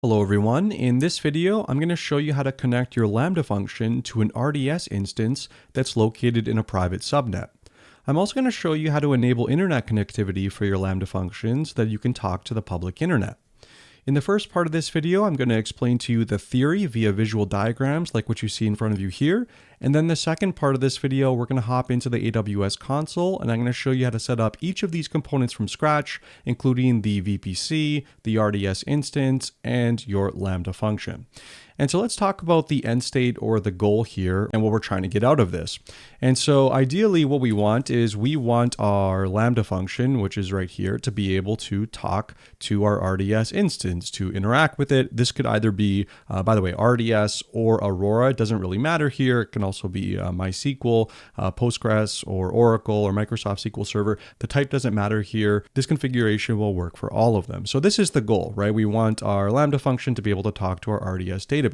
Hello everyone, in this video I'm going to show you how to connect your Lambda function to an RDS instance that's located in a private subnet. I'm also going to show you how to enable internet connectivity for your Lambda functions so that you can talk to the public internet. In the first part of this video, I'm going to explain to you the theory via visual diagrams like what you see in front of you here. And then the second part of this video, we're going to hop into the AWS console and I'm going to show you how to set up each of these components from scratch, including the VPC, the RDS instance, and your Lambda function. And so let's talk about the end state or the goal here and what we're trying to get out of this. And so ideally what we want is we want our Lambda function, which is right here, to be able to talk to our RDS instance, to interact with it. This could either be, by the way, RDS or Aurora. It doesn't really matter here. It can also be MySQL, Postgres, or Oracle, or Microsoft SQL Server. The type doesn't matter here. This configuration will work for all of them. So this is the goal, right? We want our Lambda function to be able to talk to our RDS database.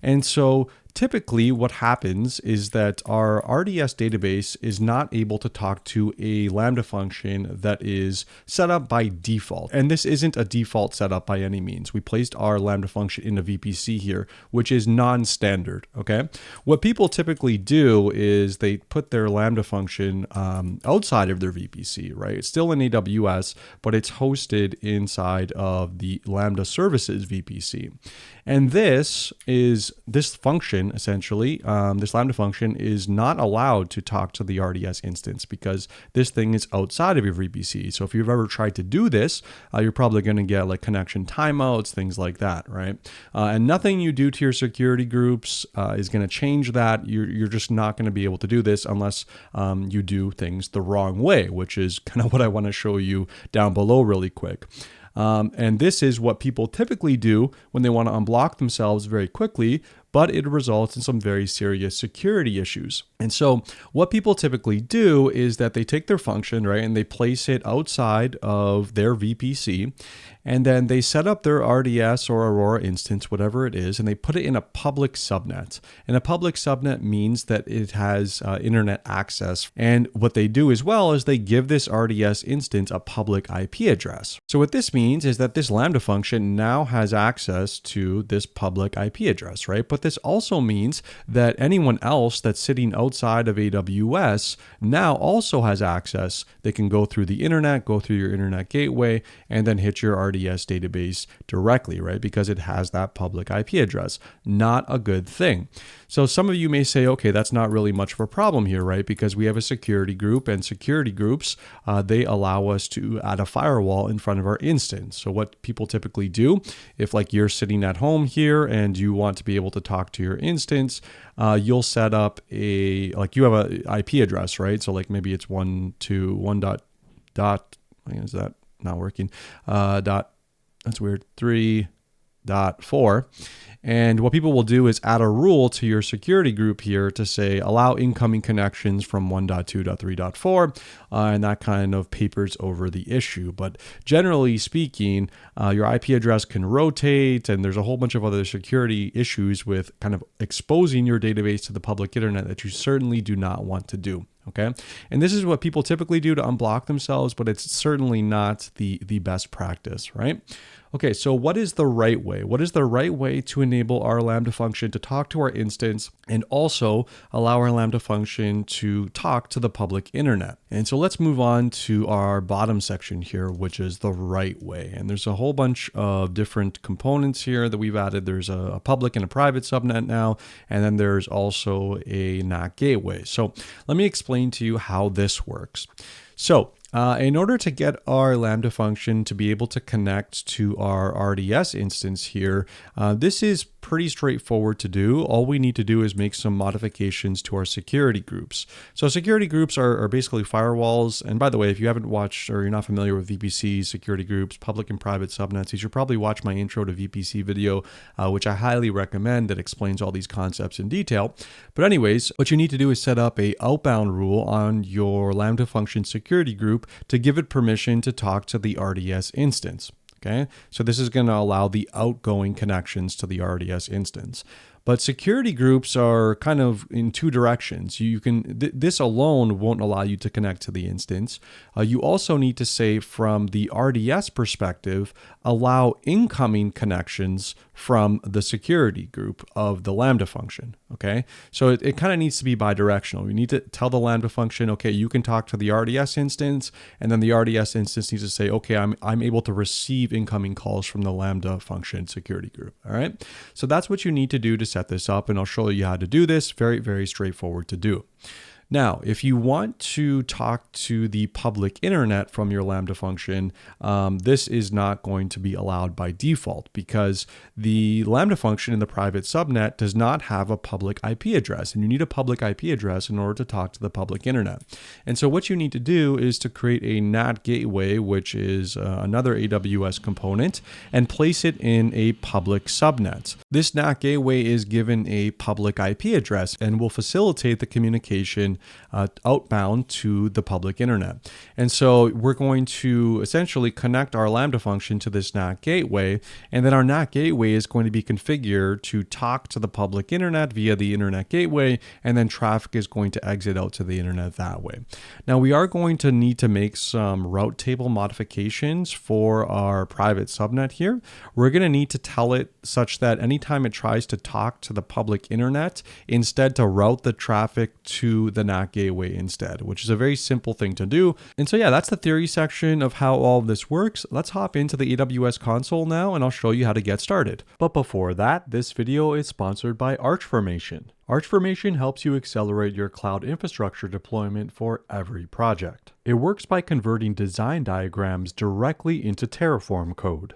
And so typically what happens is that our RDS database is not able to talk to a Lambda function that is set up by default. And this isn't a default setup by any means. We placed our Lambda function in a VPC here, which is non-standard, okay? What people typically do is they put their Lambda function outside of their VPC, right? It's still in AWS, but it's hosted inside of the Lambda services VPC. And this function, essentially, this Lambda function is not allowed to talk to the RDS instance because this thing is outside of your VPC. So if you've ever tried to do this, you're probably going to get like connection timeouts, things like that, right? And nothing you do to your security groups is going to change that. You're just not going to be able to do this unless you do things the wrong way, which is kind of what I want to show you down below really quick. And this is what people typically do when they want to unblock themselves very quickly, but it results in some very serious security issues. And so what people typically do is that they take their function, right, and they place it outside of their VPC, and then they set up their RDS or Aurora instance, whatever it is, and they put it in a public subnet. And a public subnet means that it has internet access. And what they do as well is they give this RDS instance a public IP address. So what this means is that this Lambda function now has access to this public IP address, right? But this also means that anyone else that's sitting outside of AWS now also has access. They can go through the internet, go through your internet gateway, and then hit your RDS database directly, right? Because it has that public IP address. Not a good thing. So some of you may say, okay, that's not really much of a problem here, right? Because we have a security group, and security groups, they allow us to add a firewall in front of our instance. So what people typically do, if like you're sitting at home here and you want to be able to talk to your instance, you'll set up you have an IP address, right? So like maybe it's 1 to 1 dot, is that not working? That's weird, 3.4. And what people will do is add a rule to your security group here to say, allow incoming connections from 1.2.3.4, and that kind of papers over the issue. But generally speaking, your IP address can rotate, and there's a whole bunch of other security issues with kind of exposing your database to the public internet that you certainly do not want to do. Okay. And this is what people typically do to unblock themselves, but it's certainly not the best practice, right? Okay, so what is the right way? What is the right way to enable our Lambda function to talk to our instance and also allow our Lambda function to talk to the public internet? And so let's move on to our bottom section here, which is the right way. And there's a whole bunch of different components here that we've added. There's a public and a private subnet now, and then there's also a NAT gateway. So let me explain to you how this works. So in order to get our Lambda function to be able to connect to our RDS instance here, this is pretty straightforward to do. All we need to do is make some modifications to our security groups. So security groups are basically firewalls. And by the way, if you haven't watched or you're not familiar with VPC, security groups, public and private subnets, you should probably watch my intro to VPC video, which I highly recommend, that explains all these concepts in detail. But anyways, what you need to do is set up a outbound rule on your Lambda function security group to give it permission to talk to the RDS instance. Okay, so this is going to allow the outgoing connections to the RDS instance. But security groups are kind of in two directions. You can this alone won't allow you to connect to the instance. You also need to say from the RDS perspective, allow incoming connections from the security group of the Lambda function. Okay, so it kind of needs to be bidirectional. We need to tell the Lambda function, okay, you can talk to the RDS instance, and then the RDS instance needs to say, okay, I'm able to receive incoming calls from the Lambda function security group. All right, so that's what you need to do to set this up, and I'll show you how to do this. Very, very straightforward to do. Now, if you want to talk to the public internet from your Lambda function, this is not going to be allowed by default because the Lambda function in the private subnet does not have a public IP address, and you need a public IP address in order to talk to the public internet. And so what you need to do is to create a NAT Gateway, which is another AWS component, and place it in a public subnet. This NAT Gateway is given a public IP address and will facilitate the communication outbound to the public internet. And so we're going to essentially connect our Lambda function to this NAT gateway, and then our NAT gateway is going to be configured to talk to the public internet via the internet gateway, and then traffic is going to exit out to the internet that way. Now we are going to need to make some route table modifications for our private subnet here. We're going to need to tell it such that anytime it tries to talk to the public internet, instead to route the traffic to the NAT gateway instead, which is a very simple thing to do. And so yeah, that's the theory section of how all of this works. Let's hop into the AWS console now, and I'll show you how to get started. But before that, this video is sponsored by ArchFormation. ArchFormation helps you accelerate your cloud infrastructure deployment for every project. It works by converting design diagrams directly into Terraform code.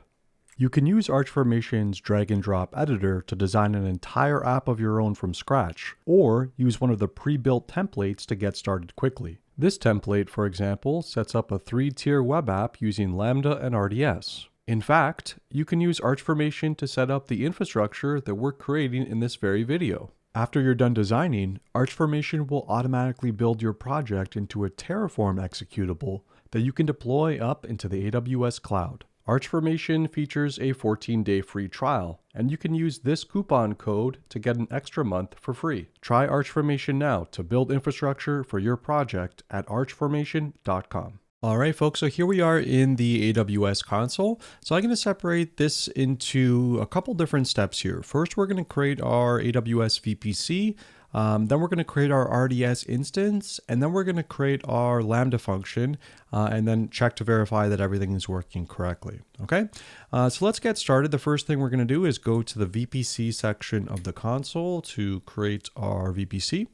You can use ArchFormation's drag and drop editor to design an entire app of your own from scratch, or use one of the pre-built templates to get started quickly. This template, for example, sets up a 3-tier web app using Lambda and RDS. In fact, you can use ArchFormation to set up the infrastructure that we're creating in this very video. After you're done designing, ArchFormation will automatically build your project into a Terraform executable that you can deploy up into the AWS cloud. ArchFormation features a 14-day free trial, and you can use this coupon code to get an extra month for free. Try ArchFormation now to build infrastructure for your project at archformation.com. All right, folks, so here we are in the AWS console. So I'm going to separate this into a couple different steps here. First, we're going to create our AWS VPC. Then we're going to create our RDS instance, and then we're going to create our Lambda function, and then check to verify that everything is working correctly. Okay, so let's get started. The first thing we're going to do is go to the VPC section of the console to create our VPC.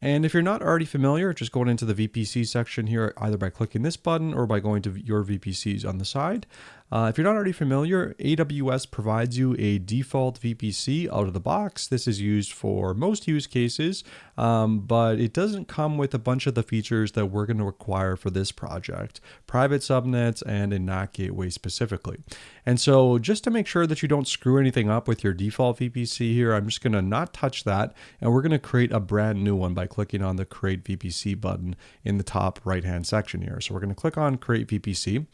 And if you're not already familiar, just going into the VPC section here, either by clicking this button or by going to your VPCs on the side. If you're not already familiar, AWS provides you a default VPC out of the box. This is used for most use cases, but it doesn't come with a bunch of the features that we're going to require for this project, private subnets and a NAT gateway specifically. And so just to make sure that you don't screw anything up with your default VPC here, I'm just going to not touch that, and we're going to create a brand new one by clicking on the Create VPC button in the top right-hand section here. So we're going to click on Create VPC.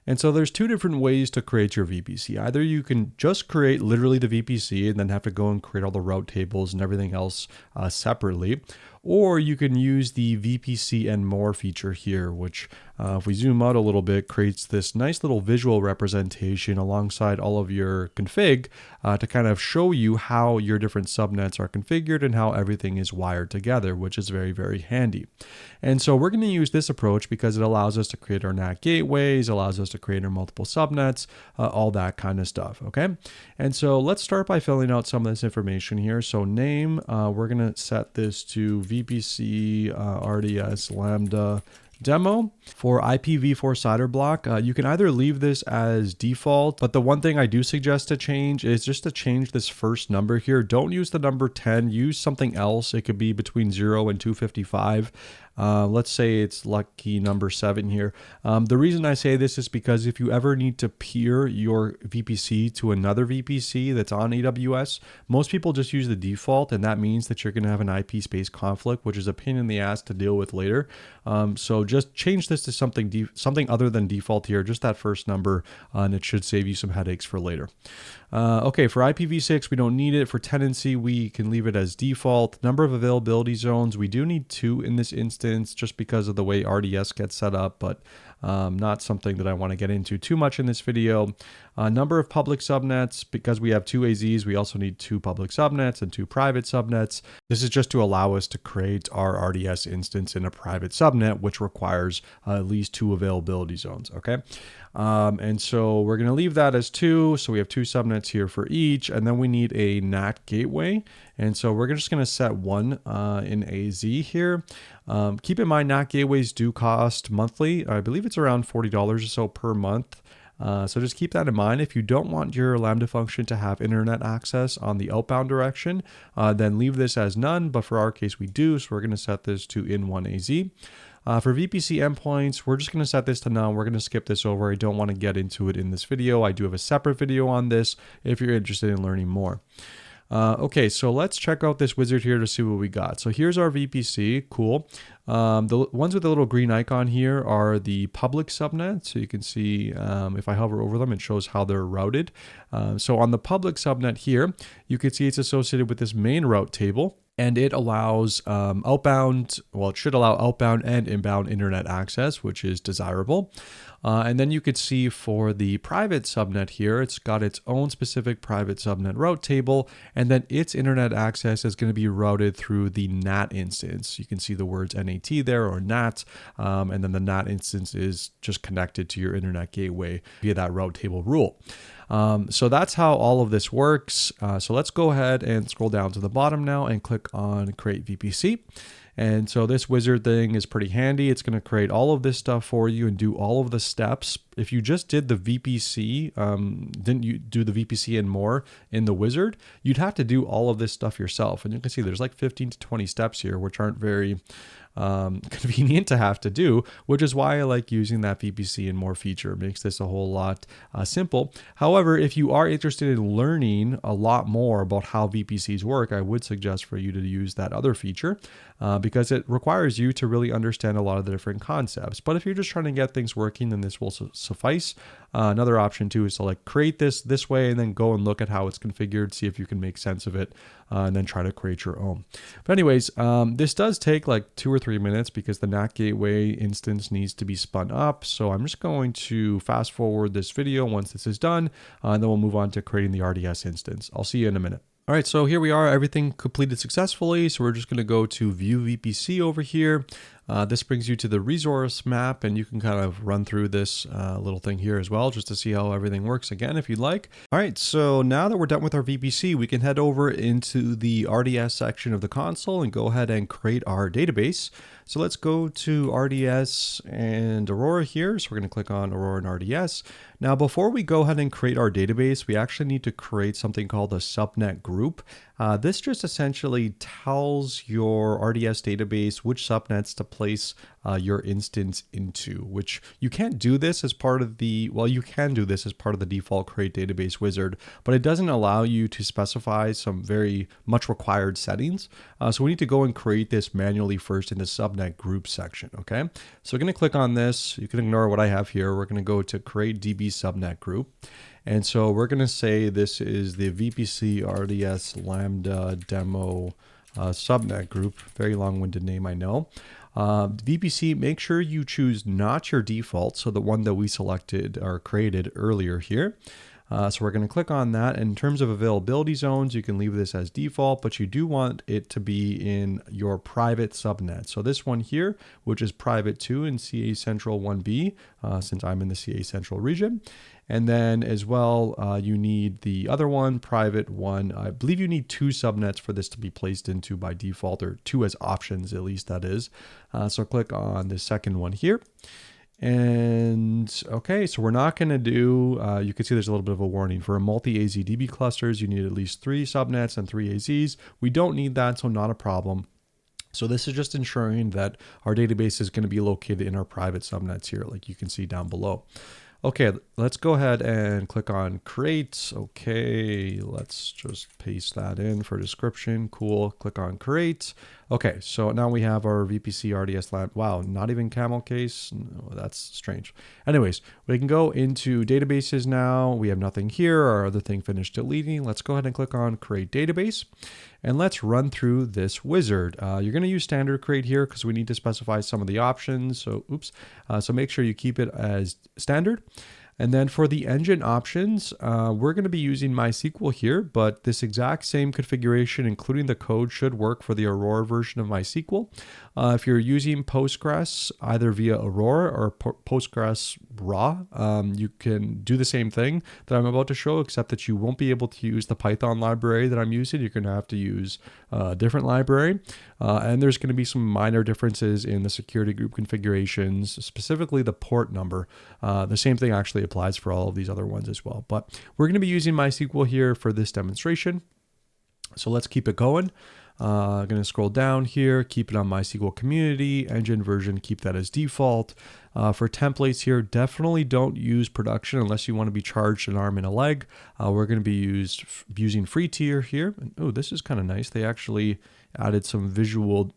And so there's two different ways to create your VPC. Either you can just create literally the VPC and then have to go and create all the route tables and everything else separately, or you can use the VPC and more feature here, which if we zoom out a little bit, creates this nice little visual representation alongside all of your config to kind of show you how your different subnets are configured and how everything is wired together, which is very, very handy. And so we're going to use this approach because it allows us to create our NAT gateways, allows us to create our multiple subnets, all that kind of stuff, okay? And so let's start by filling out some of this information here. So name, we're going to set this to VPC RDS Lambda demo. For IPv4 CIDR block, you can either leave this as default, but the one thing I do suggest to change is just to change this first number here. Don't use the number 10, use something else. It could be between 0 and 255. Let's say it's lucky number 7 here. The reason I say this is because if you ever need to peer your VPC to another VPC that's on AWS, most people just use the default, and that means that you're going to have an IP space conflict, which is a pain in the ass to deal with later. So just change this to something other than default here, just that first number, and it should save you some headaches for later. Okay, for IPv6, we don't need it. For tenancy, we can leave it as default. Number of availability zones, we do need 2 in this instance just because of the way RDS gets set up, but not something that I want to get into too much in this video. Number of public subnets, because we have 2 AZs, we also need 2 public subnets and 2 private subnets. This is just to allow us to create our RDS instance in a private subnet, which requires at least 2 availability zones, okay? And so we're going to leave that as 2. So we have 2 subnets here for each, and then we need a NAT gateway. And so we're just going to set 1 in AZ here. Keep in mind, NAT gateways do cost monthly. I believe it's around $40 or so per month. So just keep that in mind. If you don't want your Lambda function to have internet access on the outbound direction, then leave this as none. But for our case, we do. So we're going to set this to in1AZ. For VPC endpoints, we're just going to set this to none. We're going to skip this over. I don't want to get into it in this video. I do have a separate video on this if you're interested in learning more. Okay, so let's check out this wizard here to see what we got. So here's our VPC, cool. The ones with the little green icon here are the public subnets. So you can see if I hover over them, it shows how they're routed. So on the public subnet here, you can see it's associated with this main route table. And it allows outbound, well, it should allow outbound and inbound internet access, which is desirable. And then you could see for the private subnet here, it's got its own specific private subnet route table, and then its internet access is going to be routed through the NAT instance. You can see the words NAT there, or NAT, and then the NAT instance is just connected to your internet gateway via that route table rule. So that's how all of this works. So let's go ahead and scroll down to the bottom now and click on Create VPC. And so this wizard thing is pretty handy. It's going to create all of this stuff for you and do all of the steps. If you just did the VPC, didn't you do the VPC and more in the wizard, you'd have to do all of this stuff yourself. And you can see there's like 15 to 20 steps here, which aren't very convenient to have to do, which is why I like using that VPC and more feature. It makes this a whole lot simple. However, if you are interested in learning a lot more about how VPCs work, I would suggest for you to use that other feature because it requires you to really understand a lot of the different concepts. But if you're just trying to get things working, then this will suffice. Another option too is to like create this way and then go and look at how it's configured, see if you can make sense of it, and then try to create your own. But anyways, this does take like 2 or 3 minutes because the NAT gateway instance needs to be spun up. So I'm just going to fast forward this video once this is done, and then we'll move on to creating the RDS instance. I'll see you in a minute. All right, so here we are, everything completed successfully. So we're just gonna go to View VPC over here. This brings you to the resource map, and you can kind of run through this little thing here as well, just to see how everything works again, if you'd like. All right, so now that we're done with our VPC, we can head over into the RDS section of the console and go ahead and create our database. So let's go to RDS and Aurora here. So we're going to click on Aurora and RDS. Now, before we go ahead and create our database, we actually need to create something called a subnet group. This just essentially tells your RDS database which subnets to place your instance into, which you can't do this as part of the, well, you can do this as part of the default create database wizard, but it doesn't allow you to specify some very much required settings. So we need to go and create this manually first in the subnet group section, okay? So we're gonna click on this. You can ignore what I have here. We're gonna go to create DB subnet group. And so we're going to say this is the VPC RDS Lambda demo subnet group. Very long-winded name, I know. VPC, make sure you choose not your default, so the one that we selected or created earlier here. So we're going to click on that. In terms of availability zones, you can leave this as default, but you do want it to be in your private subnet. So this one here, which is private 2 in CA Central 1B, since I'm in the CA Central region. And then as well, you need the other one, private 1. I believe you need 2 subnets for this to be placed into by default, or 2 as options, at least that is. So click on the second one here. And okay, so we're not going to do, you can see there's a little bit of a warning. For multi-AZ DB clusters, you need at least 3 subnets and 3 AZs. We don't need that, so not a problem. So this is just ensuring that our database is going to be located in our private subnets here, like you can see down below. Okay, let's go ahead and click on create. Okay, let's just paste that in for description. Cool, click on create. Okay, so now we have our VPC RDS Lambda. Wow, not even camel case. No, that's strange. Anyways, we can go into databases now. We have nothing here. Our other thing finished deleting. Let's go ahead and click on create database. And let's run through this wizard. You're going to use standard create here because we need to specify some of the options. So, so make sure you keep it as standard. And then for the engine options, we're going to be using MySQL here, but this exact same configuration, including the code, should work for the Aurora version of MySQL. If you're using Postgres, either via Aurora or Postgres raw, you can do the same thing that I'm about to show, except that you won't be able to use the Python library that I'm using. You're going to have to use a different library. And there's going to be some minor differences in the security group configurations, specifically the port number. The same thing actually applies for all of these other ones as well. But we're going to be using MySQL here for this demonstration. So let's keep it going. I'm going to scroll down here, keep it on MySQL community, engine version, keep that as default. For templates here, definitely don't use production unless you want to be charged an arm and a leg. We're going to be using free tier here. And, oh, this is kind of nice. They actually added some visual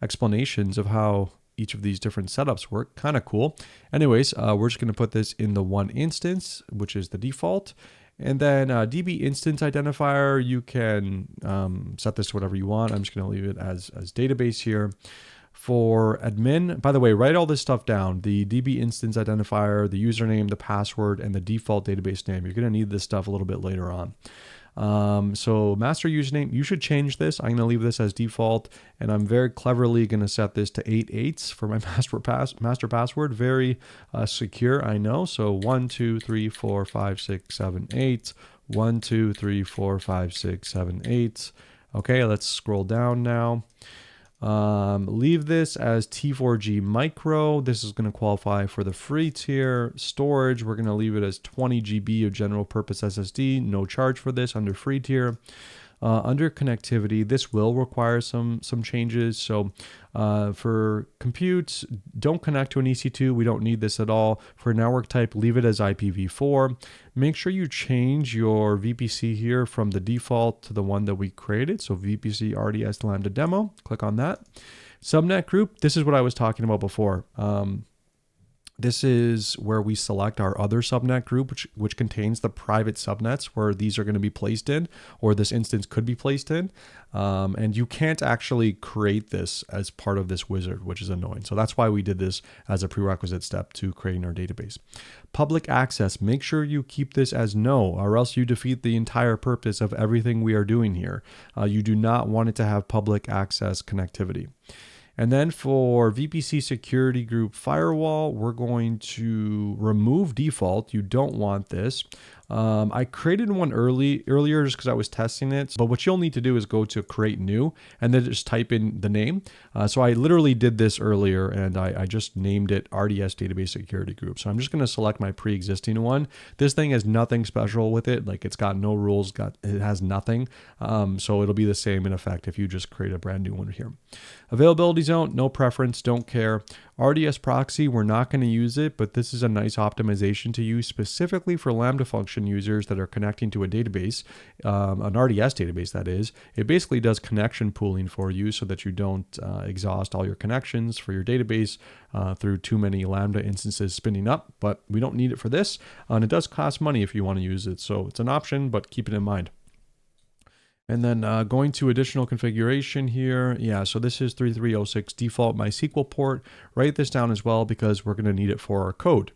explanations of how each of these different setups work. Kind of cool. Anyways, we're just going to put this in the one instance, which is the default. And then DB instance identifier, you can set this to whatever you want. I'm just going to leave it as database here. For admin, by the way, write all this stuff down. The DB instance identifier, the username, the password, and the default database name. You're going to need this stuff a little bit later on. So master username, you should change this. I'm going to leave this as default, and I'm very cleverly going to set this to 8/8 for my master password. Very secure, I know. So 1, 2, 3, 4, 5, 6, 7, 8. 1, 2, 3, 4, 5, 6, 7, 8. Okay, let's scroll down now. Leave this as T4G micro. This is going to qualify for the free tier. Storage, we're going to leave it as 20 GB of general purpose SSD. No charge for this under free tier. Under connectivity, this will require some changes. So for compute, don't connect to an EC2. We don't need this at all. For network type, leave it as IPv4. Make sure you change your VPC here from the default to the one that we created. So VPC RDS Lambda demo, click on that. Subnet group, this is what I was talking about before. This is where we select our other subnet group, which contains the private subnets where these are going to be placed in, or this instance could be placed in. And you can't actually create this as part of this wizard, which is annoying. So that's why we did this as a prerequisite step to creating our database. Public access, make sure you keep this as no, or else you defeat the entire purpose of everything we are doing here. You do not want it to have public access connectivity. And then for VPC security group firewall, we're going to remove default. You don't want this. I created one earlier just because I was testing it. But what you'll need to do is go to create new and then just type in the name. So I literally did this earlier and I just named it RDS database security group. So I'm just going to select my pre-existing one. This thing has nothing special with it. Like it's got no rules, it has nothing. So it'll be the same in effect if you just create a brand new one here. Availability zone, no preference, don't care. RDS proxy, we're not going to use it, but this is a nice optimization to use specifically for Lambda function users that are connecting to a database, an RDS database that is. It basically does connection pooling for you so that you don't exhaust all your connections for your database through too many Lambda instances spinning up, but we don't need it for this. And it does cost money if you want to use it, so it's an option, but keep it in mind. And then going to additional configuration here. Yeah, so this is 3306 default MySQL port. Write this down as well because we're going to need it for our code.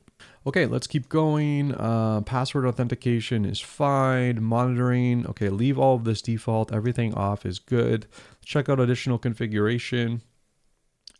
Okay, let's keep going. Password authentication is fine. Monitoring, okay, leave all of this default. Everything off is good. Let's check out additional configuration.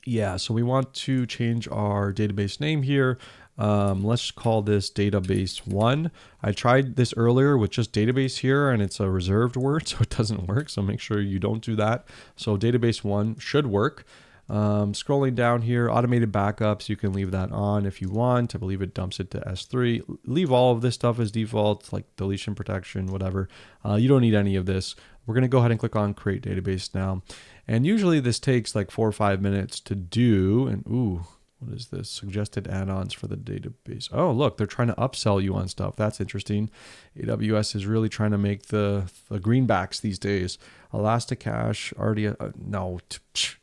Yeah, so we want to change our database name here. Let's call this database 1. I tried this earlier with just database here and it's a reserved word, so it doesn't work. So make sure you don't do that. So database 1 should work. Scrolling down here, automated backups, you can leave that on if you want. I believe it dumps it to S3. Leave all of this stuff as default, like deletion protection, whatever. You don't need any of this. We're going to go ahead and click on create database now. And usually this takes like 4 or 5 minutes to do. And ooh, what is this? Suggested add-ons for the database. Oh, look, they're trying to upsell you on stuff. That's interesting. AWS is really trying to make the greenbacks these days. Elasticache, RDS,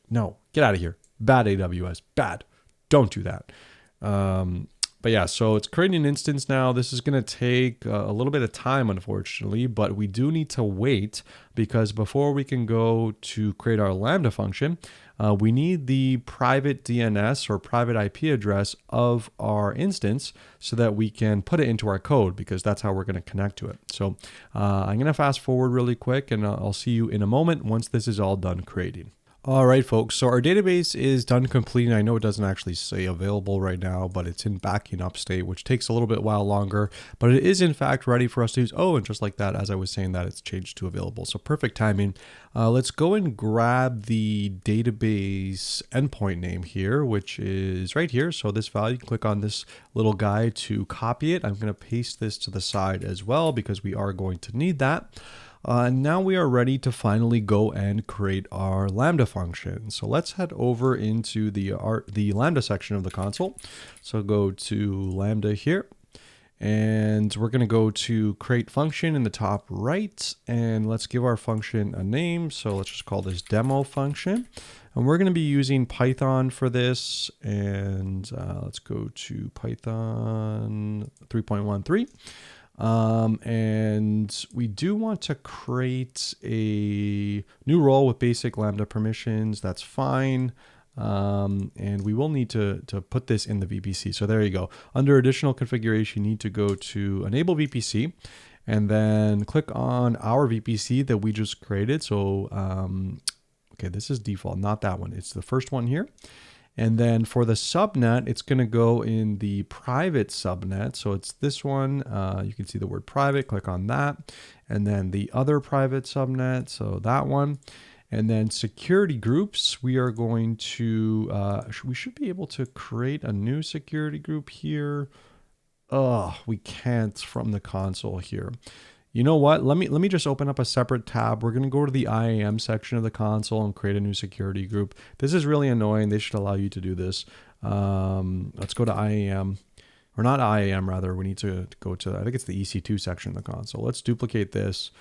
no, get out of here. Bad AWS, bad. Don't do that. But yeah, so it's creating an instance now. This is going to take a little bit of time, unfortunately, but we do need to wait because before we can go to create our Lambda function, we need the private DNS or private IP address of our instance so that we can put it into our code because that's how we're going to connect to it. So I'm going to fast forward really quick and I'll see you in a moment once this is all done creating. All right, folks, so our database is done completing. I know it doesn't actually say available right now, but it's in backing up state, which takes a little bit while longer, but it is in fact ready for us to use. Oh, and just like that, as I was saying that, it's changed to available. So perfect timing. Let's go and grab the database endpoint name here, which is right here. So this value, you can click on this little guy to copy it. I'm going to paste this to the side as well because we are going to need that. Now we are ready to finally go and create our Lambda function. So let's head over into the Lambda section of the console. So go to Lambda here, and we're going to go to create function in the top right, and let's give our function a name. So let's just call this demo function. And we're going to be using Python for this, and let's go to Python 3.13. And we do want to create a new role with basic Lambda permissions. That's fine. And we will need to put this in the VPC. So there you go. Under additional configuration, you need to go to enable VPC and then click on our VPC that we just created. So, okay, this is default, not that one. It's the first one here. And then for the subnet, it's going to go in the private subnet. So it's this one. You can see the word private. Click on that. And then the other private subnet. So that one. And then security groups. We are going to, we should be able to create a new security group here. We can't from the console here. You know what? Let me just open up a separate tab. We're going to go to the IAM section of the console and create a new security group. This is really annoying. They should allow you to do this. Let's go to IAM, or not IAM rather. We need to go to, I think it's the EC2 section of the console. Let's duplicate this.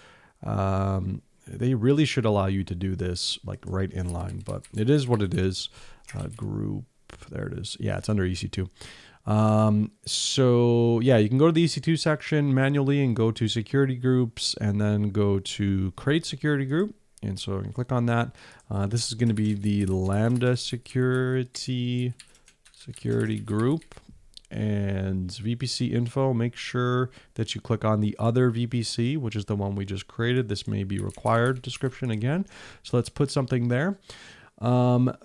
They really should allow you to do this like right in line, but it is what it is. Group, there it is. Yeah, it's under EC2. So yeah, you can go to the EC2 section manually and go to security groups and then go to create security group. And so you can click on that. This is going to be the Lambda security group and VPC info. Make sure that you click on the other VPC, which is the one we just created. This may be required description again. So let's put something there.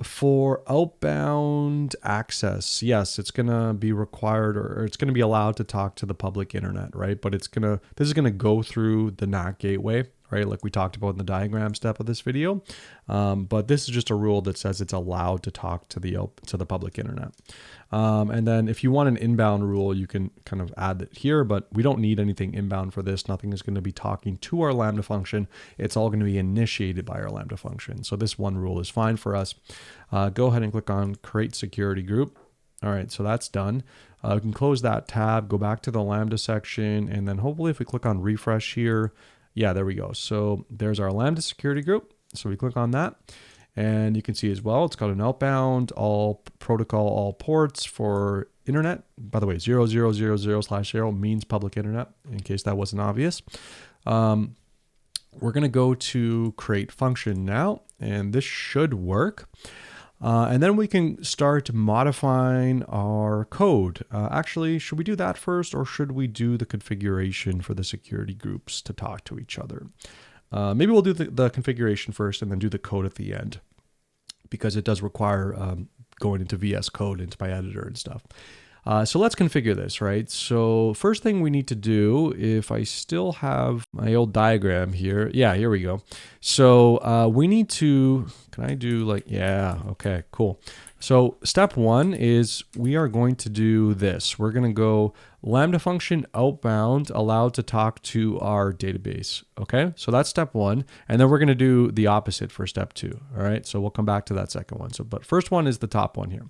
For outbound access, yes, it's going to be required or it's going to be allowed to talk to the public internet, right? But this is going to go through the NAT gateway, right? Like we talked about in the diagram step of this video. But this is just a rule that says it's allowed to talk to the public internet. And then if you want an inbound rule, you can kind of add it here, but we don't need anything inbound for this. Nothing is going to be talking to our Lambda function. It's all going to be initiated by our Lambda function. So this one rule is fine for us. Go ahead and click on create security group. All right, so that's done. We can close that tab, go back to the Lambda section, and then hopefully if we click on refresh here, yeah, there we go. So there's our Lambda security group. So we click on that. And you can see as well, it's got an outbound, all protocol, all ports for internet. By the way, 0000/0 means public internet, in case that wasn't obvious. We're going to go to create function now, and this should work. And then we can start modifying our code. Actually, should we do that first, or should we do the configuration for the security groups to talk to each other? Maybe we'll do the configuration first and then do the code at the end, because it does require going into VS Code, into my editor and stuff. So let's configure this, right? So first thing we need to do, if I still have my old diagram here, yeah, here we go. So we need to, can I do like, yeah, okay, cool. So step one is we are going to do this. We're going to go Lambda function outbound allowed to talk to our database. Okay, so that's step one. And then we're going to do the opposite for step two. All right, so we'll come back to that second one. So, but first one is the top one here.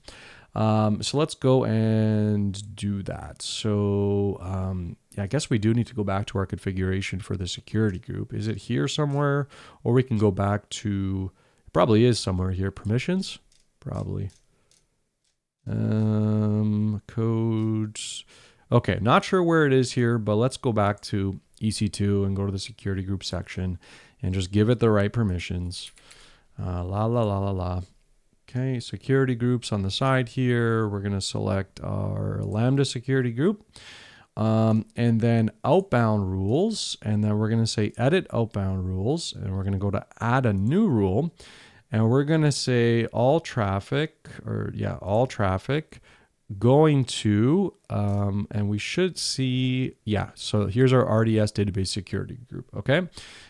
So let's go and do that. So yeah, I guess we do need to go back to our configuration for the security group. Is it here somewhere? Or we can go back to, it probably is somewhere here, permissions, probably. Codes. Okay, not sure where it is here, but let's go back to EC2 and go to the security group section and just give it the right permissions. Okay, security groups on the side here. We're going to select our Lambda security group. And then outbound rules. And then we're going to say edit outbound rules. And we're going to go to add a new rule. And we're going to say all traffic, all traffic going to, and we should see, yeah, so here's our RDS database security group, okay?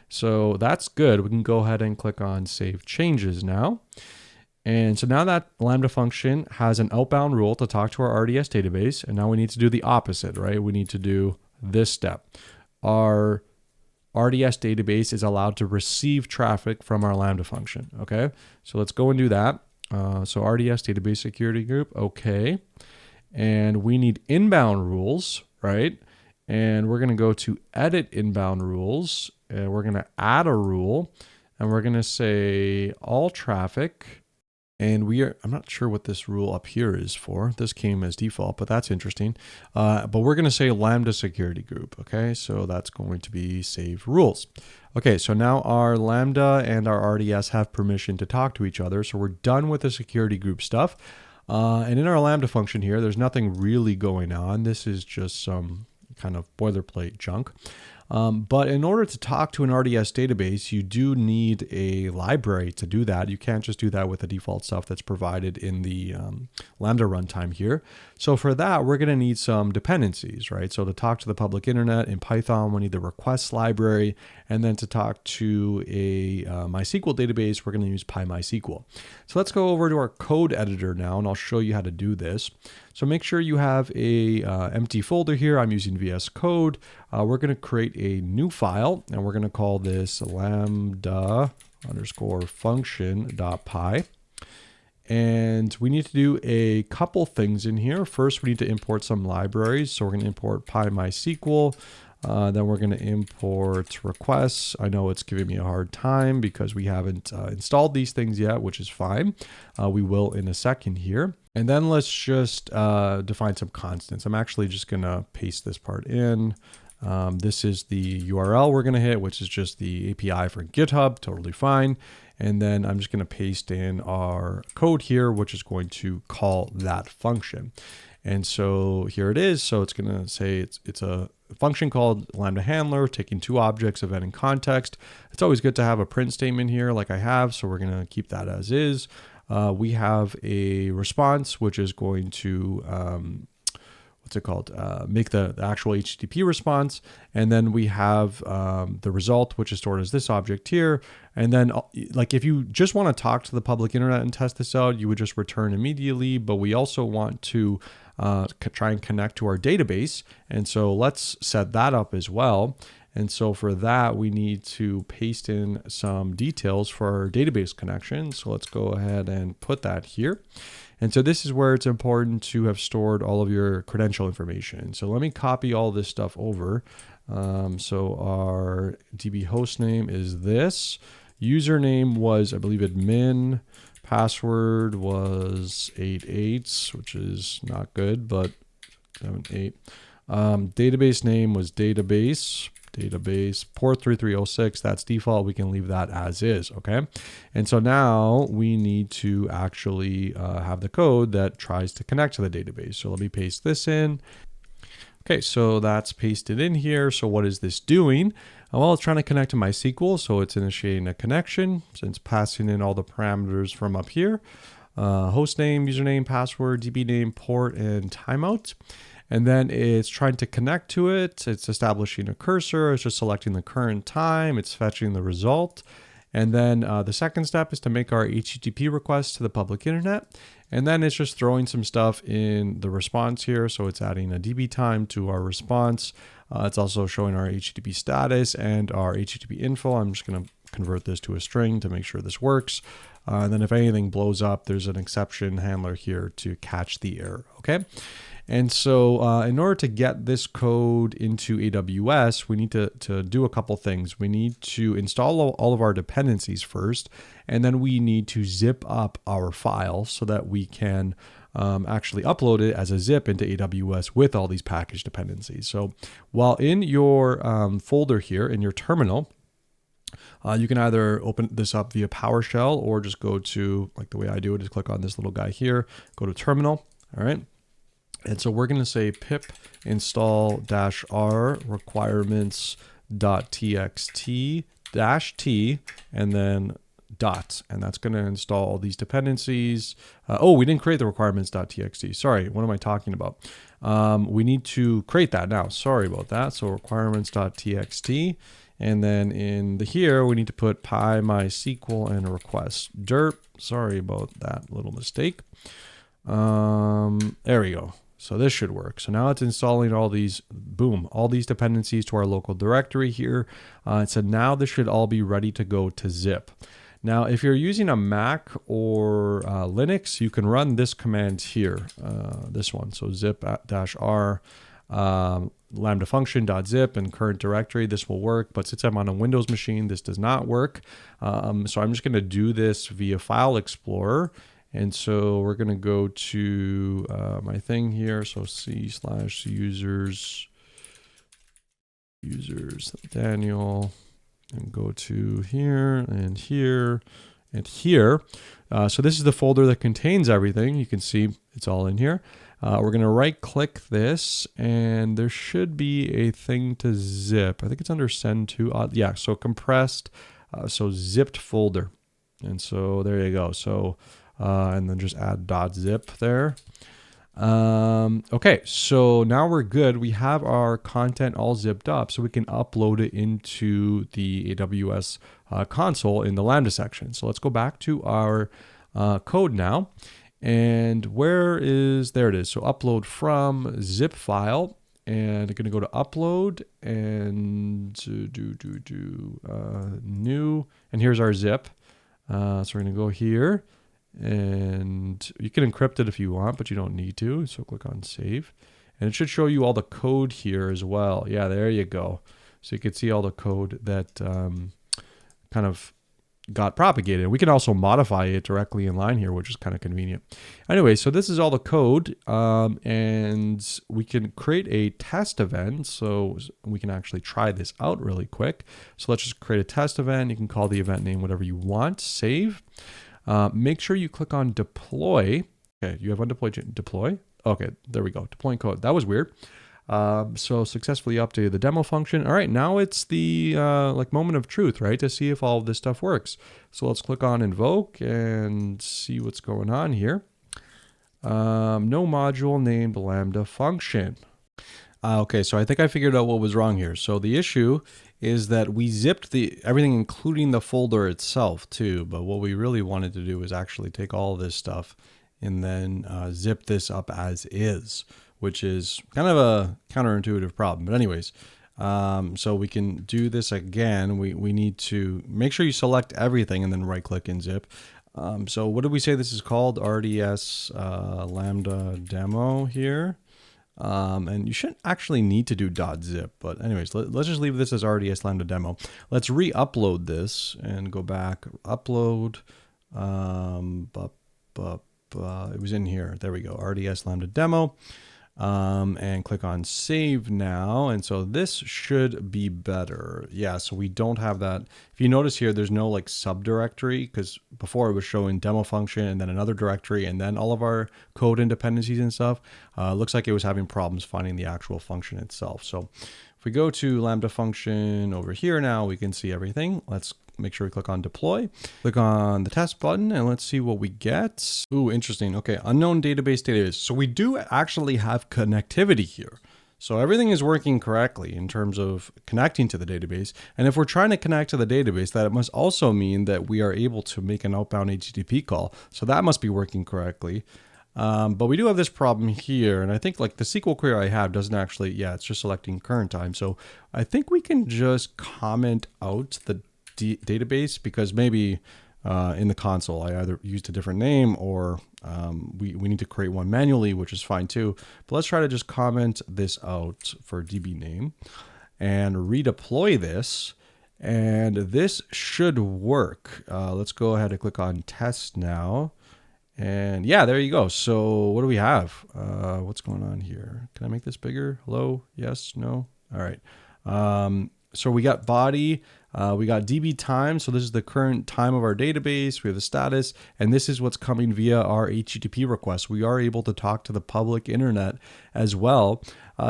So that's good. We can go ahead and click on save changes now. And so now that Lambda function has an outbound rule to talk to our RDS database, and now we need to do the opposite, right? We need to do this step. Our RDS database is allowed to receive traffic from our Lambda function, okay? So let's go and do that. So RDS database security group, okay. And we need inbound rules, right? And we're gonna go to edit inbound rules, and we're gonna add a rule, and we're gonna say all traffic. And I'm not sure what this rule up here is for. This came as default, but that's interesting. But we're going to say Lambda security group. Okay, so that's going to be save rules. Okay, so now our Lambda and our RDS have permission to talk to each other. So we're done with the security group stuff. And in our Lambda function here, there's nothing really going on. This is just some kind of boilerplate junk. But in order to talk to an RDS database, you do need a library to do that. You can't just do that with the default stuff that's provided in the Lambda runtime here. So for that, we're going to need some dependencies, right? So to talk to the public internet in Python, we need the requests library. And then to talk to a MySQL database, we're going to use PyMySQL. So let's go over to our code editor now, and I'll show you how to do this. So make sure you have a empty folder here. I'm using VS Code. We're going to create a new file, and we're going to call this lambda_function.py. And we need to do a couple things in here. First, we need to import some libraries. So we're going to import PyMySQL. Then we're going to import requests. I know it's giving me a hard time because we haven't installed these things yet, which is fine. We will in a second here. And then let's just define some constants. I'm actually just going to paste this part in. This is the URL we're going to hit, which is just the API for GitHub, totally fine. And then I'm just going to paste in our code here, which is going to call that function. And so here it is. So it's going to say it's a function called Lambda handler, taking two objects, event and context. It's always good to have a print statement here like I have. So we're going to keep that as is. We have a response, which is going to, make the actual HTTP response. And then we have the result, which is stored as this object here. And then like if you just want to talk to the public internet and test this out, you would just return immediately. But we also want to try and connect to our database. And so let's set that up as well. And so for that, we need to paste in some details for our database connection. So let's go ahead and put that here. And so this is where it's important to have stored all of your credential information. So let me copy all this stuff over. So our DB hostname is this. Username was, I believe, admin. Password was 88, which is not good, but 78. Database name was database. Port 3306, that's default. We can leave that as is, okay? And so now we need to actually have the code that tries to connect to the database. So let me paste this in. Okay, so that's pasted in here. So what is this doing? Well, it's trying to connect to MySQL, so it's initiating a connection since passing in all the parameters from up here. host name, username, password, DB name, port, and timeout. And then it's trying to connect to it. It's establishing a cursor. It's just selecting the current time. It's fetching the result. And then the second step is to make our HTTP request to the public internet. And then it's just throwing some stuff in the response here. So it's adding a DB time to our response. It's also showing our HTTP status and our HTTP info. I'm just going to convert this to a string to make sure this works. And then if anything blows up, there's an exception handler here to catch the error. Okay. And so in order to get this code into AWS, we need to do a couple things. We need to install all of our dependencies first, and then we need to zip up our file so that we can actually upload it as a zip into AWS with all these package dependencies. So while in your folder here, in your terminal, you can either open this up via PowerShell or just go to, like the way I do it is click on this little guy here, go to terminal, all right? And so we're going to say pip install -r requirements.txt -t and then dot, and that's going to install all these dependencies. Oh, we didn't create the requirements.txt. Sorry, what am I talking about? We need to create that now. Sorry about that. So requirements.txt, and then in the here we need to put py/mysql and a request derp. Sorry about that little mistake. There we go. So this should work. So now it's installing all these, boom, all these dependencies to our local directory here. So now this should all be ready to go to zip. Now, if you're using a Mac or Linux, you can run this command here, this one. So zip-r lambda function.zip and current directory. This will work, but since I'm on a Windows machine, this does not work. So I'm just going to do this via File Explorer. And so we're going to go to my thing here. So c/users Daniel, and go to here and here and here. So this is the folder that contains everything. You can see it's all in here. We're going to right click this, and there should be a thing to zip. I think it's under send to, yeah, so compressed, so zipped folder. And so there you go. So and then just add .zip there. Okay, so now we're good. We have our content all zipped up, so we can upload it into the AWS console in the Lambda section. So let's go back to our code now. And there it is. So upload from zip file, and I'm going to go to upload and new, and here's our zip. So we're going to go here. And you can encrypt it if you want, but you don't need to. So click on save, and it should show you all the code here as well. Yeah, there you go. So you can see all the code that kind of got propagated. We can also modify it directly in line here, which is kind of convenient. Anyway, so this is all the code, and we can create a test event. So we can actually try this out really quick. So let's just create a test event. You can call the event name whatever you want, save. Make sure you click on deploy. Okay, you have undeployed deploy. Okay, there we go. Deploying code. That was weird. So successfully updated the demo function. All right, now it's the like moment of truth, right? To see if all of this stuff works. So let's click on invoke and see what's going on here. No module named Lambda function. Okay, so I think I figured out what was wrong here. So the issue is that we zipped everything, including the folder itself too. But what we really wanted to do is actually take all of this stuff and then zip this up as is, which is kind of a counterintuitive problem. But anyways, so we can do this again. We need to make sure you select everything and then right click and zip. So what did we say this is called? RDS Lambda demo here. And you shouldn't actually need to do .zip, but anyways, let's just leave this as RDS Lambda demo. Let's re-upload this and go back, upload, it was in here. There we go, RDS Lambda demo, and click on save now. And so this should be better. Yeah, so we don't have that. If you notice here, there's no like subdirectory, because before it was showing demo function and then another directory and then all of our code and dependencies and stuff. Looks like it was having problems finding the actual function itself. So If we go to Lambda Function over here now, we can see everything. Let's make sure we click on deploy, click on the test button, and let's see what we get. Ooh, interesting. Okay, unknown database. So we do actually have connectivity here. So everything is working correctly in terms of connecting to the database. And if we're trying to connect to the database, that must also mean that we are able to make an outbound HTTP call. So that must be working correctly. But we do have this problem here. And I think like the SQL query I have doesn't actually, yeah, it's just selecting current time. So I think we can just comment out the database, because maybe in the console I either used a different name or we need to create one manually, which is fine too. But let's try to just comment this out for DB name and redeploy this, and this should work. Let's go ahead and click on test now, and yeah, there you go. So what do we have? What's going on here? Can I make this bigger? Hello? Yes? No? All right. So we got body, we got DB time. So this is the current time of our database. We have the status, and this is what's coming via our HTTP request. We are able to talk to the public internet as well.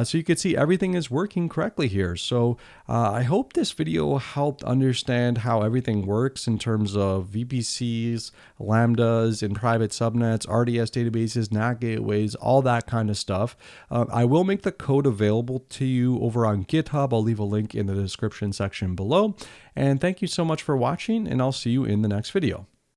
So you can see everything is working correctly here. So I hope this video helped understand how everything works in terms of VPCs, Lambdas, and private subnets, RDS databases, NAT gateways, all that kind of stuff. I will make the code available to you over on GitHub. I'll leave a link in the description section below. And thank you so much for watching, and I'll see you in the next video.